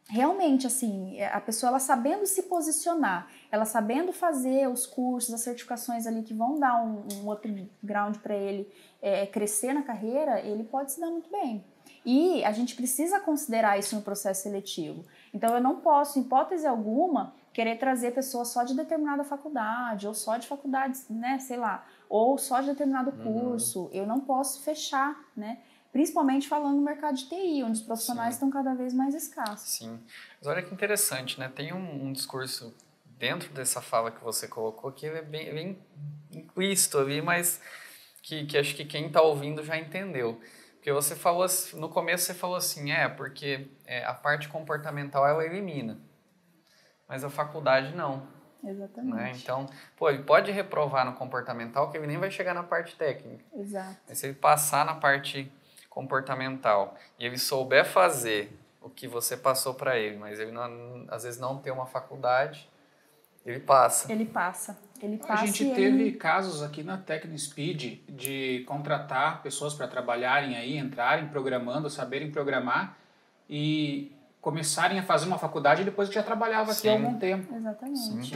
realmente, assim, a pessoa, ela sabendo se posicionar, ela sabendo fazer os cursos, as certificações ali que vão dar um upground para ele crescer na carreira, ele pode se dar muito bem. E a gente precisa considerar isso no processo seletivo. Então, eu não posso, em hipótese alguma, querer trazer pessoas só de determinada faculdade, ou só de faculdades, né, sei lá, ou só de determinado curso. Eu não posso fechar, né? Principalmente falando no mercado de TI, onde os profissionais estão cada vez mais escassos. Sim. Mas olha que interessante, né? Tem um discurso dentro dessa fala que você colocou que é bem implícito ali, mas que acho que quem está ouvindo já entendeu. Porque você falou, no começo você falou assim, porque a parte comportamental ela elimina, mas a faculdade não. Exatamente. Né? Então, ele pode reprovar no comportamental que ele nem vai chegar na parte técnica. Exato. Mas se ele passar na parte comportamental e ele souber fazer o que você passou para ele, mas ele não, às vezes não tem uma faculdade, ele passa. A gente teve casos aqui na TecnoSpeed de contratar pessoas para trabalharem aí, entrarem programando, saberem programar e começarem a fazer uma faculdade depois que já trabalhava aqui há algum tempo. Exatamente.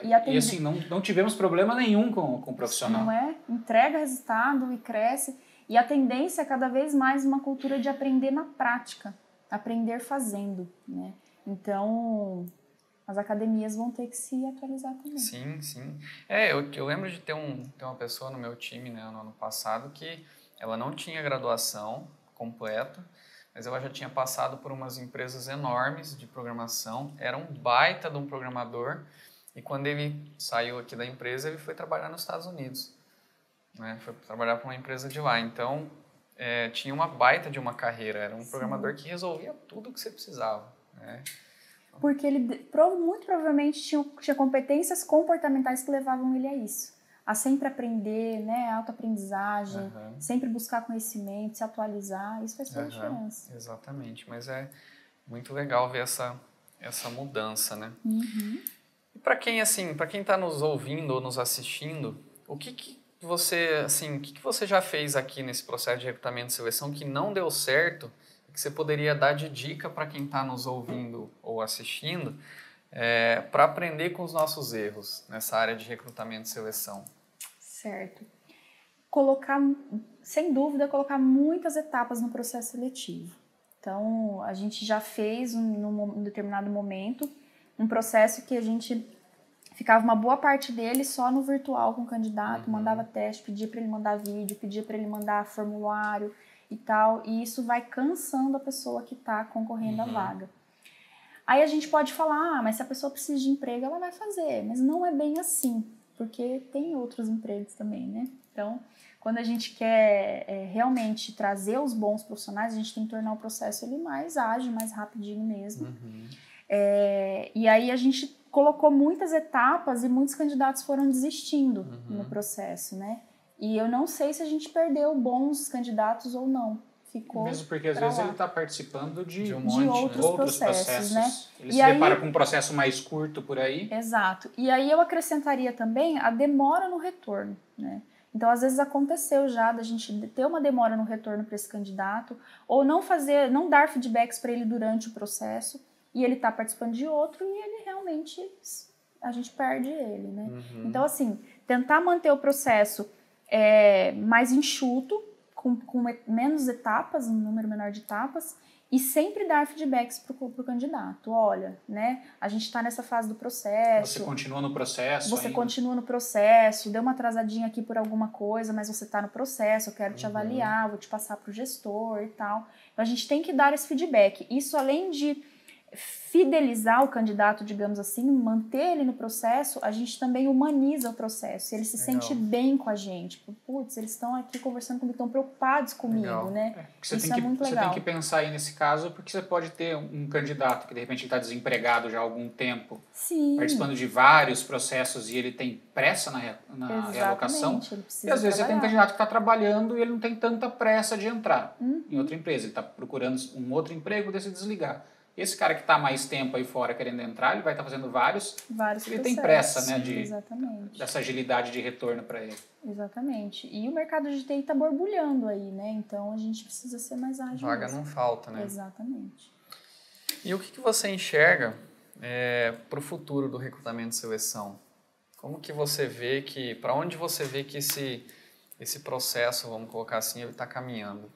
E assim, não tivemos problema nenhum com o profissional. Não é? Entrega resultado e cresce. E a tendência é cada vez mais uma cultura de aprender na prática, aprender fazendo, né? Então, as academias vão ter que se atualizar também. Sim. Eu lembro de ter uma pessoa no meu time, né, no ano passado, que ela não tinha graduação completa, mas ela já tinha passado por umas empresas enormes de programação, era um baita de um programador, e quando ele saiu aqui da empresa, ele foi trabalhar nos Estados Unidos. Né? Foi trabalhar para uma empresa de lá. Então, tinha uma baita de uma carreira, era um programador que resolvia tudo o que você precisava, né? Porque ele muito provavelmente tinha competências comportamentais que levavam ele a isso. A sempre aprender, né? Autoaprendizagem, sempre buscar conhecimento, se atualizar, isso faz toda a diferença. Exatamente, mas é muito legal ver essa mudança, né? E para quem está nos ouvindo ou nos assistindo, o que você já fez aqui nesse processo de recrutamento e seleção que não deu certo, que você poderia dar de dica para quem está nos ouvindo ou assistindo, para aprender com os nossos erros nessa área de recrutamento e seleção? Certo. Sem dúvida, colocar muitas etapas no processo seletivo. Então, a gente já fez, num determinado momento, um processo que a gente ficava uma boa parte dele só no virtual com o candidato, mandava teste, pedia para ele mandar vídeo, pedia para ele mandar formulário e tal, e isso vai cansando a pessoa que está concorrendo à vaga. Aí a gente pode falar, mas se a pessoa precisa de emprego, ela vai fazer, mas não é bem assim, porque tem outros empregos também, né? Então, quando a gente quer realmente trazer os bons profissionais, a gente tem que tornar o processo ele mais ágil, mais rapidinho mesmo. E aí a gente colocou muitas etapas e muitos candidatos foram desistindo no processo, né? E eu não sei se a gente perdeu bons candidatos ou não. Ficou mesmo porque às vezes ele está participando de outros processos, né? Ele se depara com um processo mais curto por aí. Exato. E aí eu acrescentaria também a demora no retorno, né? Então, às vezes aconteceu já da gente ter uma demora no retorno para esse candidato, ou não dar feedbacks para ele durante o processo, e ele está participando de outro e ele realmente, a gente perde ele, né? Então, assim, tentar manter o processo mais enxuto, com menos etapas, um número menor de etapas, e sempre dar feedbacks para o candidato. Olha, né, a gente está nessa fase do processo. Você continua no processo. Você continua no processo, deu uma atrasadinha aqui por alguma coisa, mas você está no processo, eu quero te avaliar, vou te passar para o gestor e tal. Então, a gente tem que dar esse feedback. Isso, além de fidelizar o candidato, digamos assim, manter ele no processo, a gente também humaniza o processo. Ele se sente bem com a gente. Putz, eles estão aqui conversando comigo, estão preocupados comigo, né? Isso é muito legal. Você tem que pensar aí nesse caso, porque você pode ter um candidato que de repente está desempregado já há algum tempo, participando de vários processos e ele tem pressa na realocação. E às vezes você tem um candidato que está trabalhando e ele não tem tanta pressa de entrar em outra empresa. Ele está procurando um outro emprego, deixa desligar. Esse cara que está mais tempo aí fora querendo entrar, ele vai estar fazendo vários ele tem pressa, né, dessa agilidade de retorno para ele. Exatamente. E o mercado de TI está borbulhando aí, né? Então a gente precisa ser mais ágil. Vaga não falta, né? Exatamente. E o que você enxerga para o futuro do recrutamento e seleção? Como que você vê para onde você vê que esse processo, vamos colocar assim, ele está caminhando?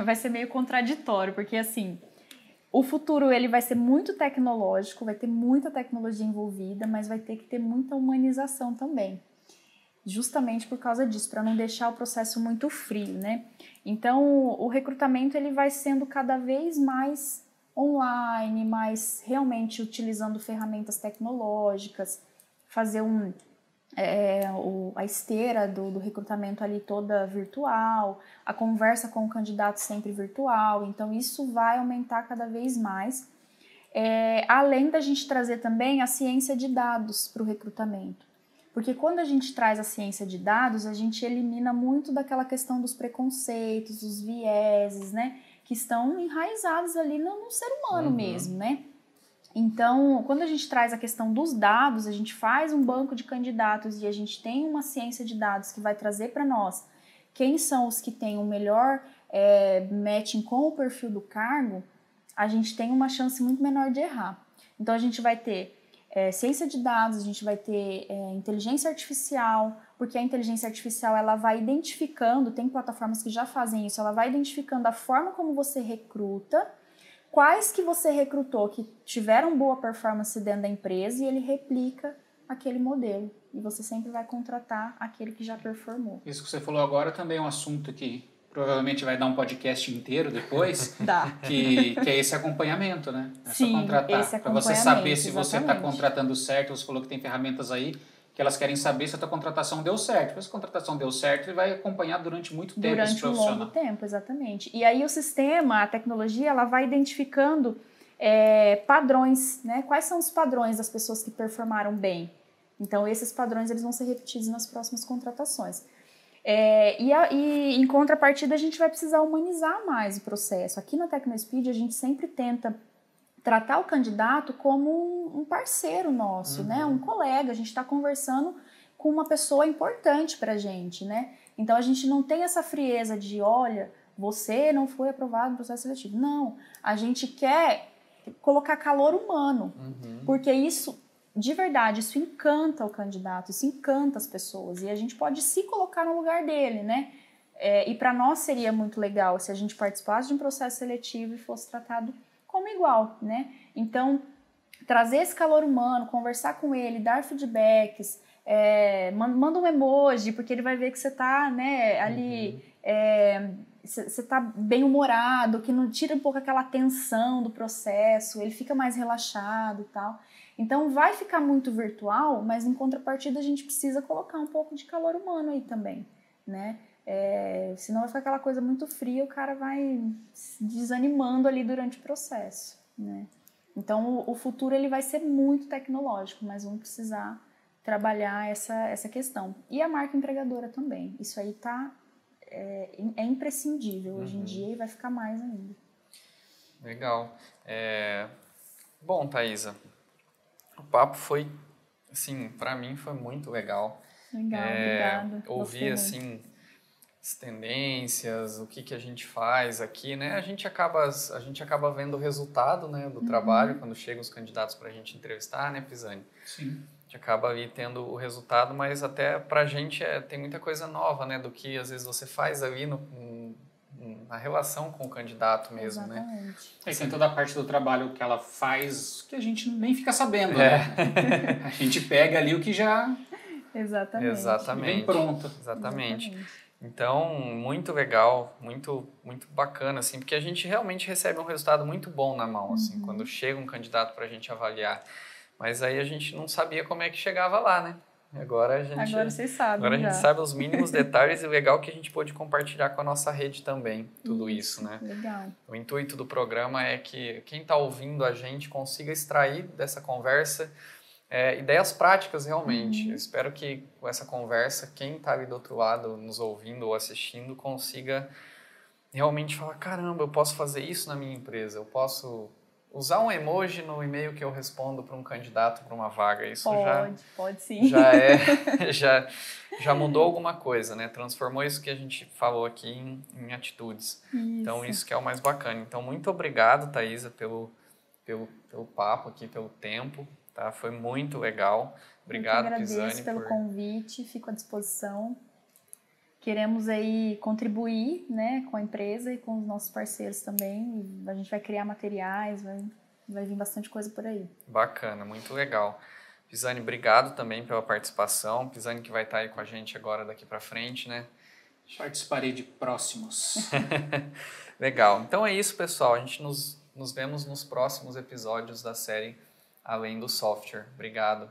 Vai ser meio contraditório, porque assim, o futuro ele vai ser muito tecnológico, vai ter muita tecnologia envolvida, mas vai ter que ter muita humanização também. Justamente por causa disso, para não deixar o processo muito frio, né? Então, o recrutamento ele vai sendo cada vez mais online, mais realmente utilizando ferramentas tecnológicas, fazer a esteira do recrutamento ali toda virtual, a conversa com o candidato sempre virtual, então isso vai aumentar cada vez mais, além da gente trazer também a ciência de dados para o recrutamento, porque quando a gente traz a ciência de dados, a gente elimina muito daquela questão dos preconceitos, dos vieses, né, que estão enraizados ali no ser humano mesmo, né? Então, quando a gente traz a questão dos dados, a gente faz um banco de candidatos e a gente tem uma ciência de dados que vai trazer para nós quem são os que têm o melhor matching com o perfil do cargo, a gente tem uma chance muito menor de errar. Então, a gente vai ter ciência de dados, a gente vai ter inteligência artificial, porque a inteligência artificial ela vai identificando, tem plataformas que já fazem isso, ela vai identificando a forma como você recruta, quais que você recrutou que tiveram boa performance dentro da empresa e ele replica aquele modelo. E você sempre vai contratar aquele que já performou. Isso que você falou agora também é um assunto que provavelmente vai dar um podcast inteiro depois. Dá. Que é esse acompanhamento, né? Sim, contratar. Esse para você saber se você está contratando certo. Você falou que tem ferramentas aí que elas querem saber se a tua contratação deu certo. Se a contratação deu certo, ele vai acompanhar durante muito tempo esse profissional. Durante um longo tempo, exatamente. E aí o sistema, a tecnologia, ela vai identificando padrões, né? Quais são os padrões das pessoas que performaram bem? Então, esses padrões eles vão ser repetidos nas próximas contratações. E em contrapartida, a gente vai precisar humanizar mais o processo. Aqui na TecnoSpeed, a gente sempre tenta tratar o candidato como um parceiro nosso, né? Um colega. A gente está conversando com uma pessoa importante para a gente, né? Então, a gente não tem essa frieza de, olha, você não foi aprovado no processo seletivo. Não, a gente quer colocar calor humano, porque isso, de verdade, isso encanta o candidato, isso encanta as pessoas, e a gente pode se colocar no lugar dele, né? E para nós seria muito legal se a gente participasse de um processo seletivo e fosse tratado como igual, né? Então, trazer esse calor humano, conversar com ele, dar feedbacks, manda um emoji, porque ele vai ver que você tá, né, ali, você tá bem humorado, que não tira um pouco aquela tensão do processo, ele fica mais relaxado e tal. Então, vai ficar muito virtual, mas em contrapartida a gente precisa colocar um pouco de calor humano aí também, né? Senão vai ficar aquela coisa muito fria, o cara vai se desanimando ali durante o processo, né? Então, o futuro ele vai ser muito tecnológico, mas vamos precisar trabalhar essa questão. E a marca empregadora também. Isso aí é imprescindível hoje em dia e vai ficar mais ainda. Legal. Bom, Thaisa, o papo foi, assim, para mim foi muito legal. Legal, obrigada. Ouvir, assim, as tendências, o que a gente faz aqui, né? A gente acaba vendo o resultado, né, do trabalho quando chegam os candidatos para a gente entrevistar, né, Pisani? Sim. A gente acaba ali tendo o resultado, mas até pra gente tem muita coisa nova, né, do que às vezes você faz ali na relação com o candidato mesmo, Exatamente. né? Tem toda a parte do trabalho que ela faz que a gente nem fica sabendo, né? A gente pega ali o que já vem pronto. Exatamente. Então, muito legal, muito bacana, assim, porque a gente realmente recebe um resultado muito bom na mão, assim, quando chega um candidato pra gente avaliar. Mas aí a gente não sabia como é que chegava lá, né? Agora vocês sabem. Agora a gente sabe os mínimos detalhes e legal que a gente pôde compartilhar com a nossa rede também, tudo isso, né? Legal. O intuito do programa é que quem está ouvindo a gente consiga extrair dessa conversa ideias práticas realmente. Eu espero que com essa conversa, quem está ali do outro lado nos ouvindo ou assistindo consiga realmente falar, caramba, eu posso fazer isso na minha empresa, eu posso usar um emoji no e-mail que eu respondo para um candidato para uma vaga. Isso pode sim. Já mudou alguma coisa, né? Transformou isso que a gente falou aqui em atitudes. Isso. Então, isso que é o mais bacana. Então, muito obrigado, Thaisa, pelo papo aqui, pelo tempo. Tá? Foi muito legal. Obrigado, Pisani. Agradeço pelo convite, fico à disposição. Queremos aí contribuir, né, com a empresa e com os nossos parceiros também. A gente vai criar materiais, vai vir bastante coisa por aí. Bacana, muito legal. Pisani, obrigado também pela participação. Pisani que vai estar aí com a gente agora daqui para frente, né? Participarei de próximos. Legal. Então é isso, pessoal. A gente nos vemos nos próximos episódios da série Além do Software. Obrigado.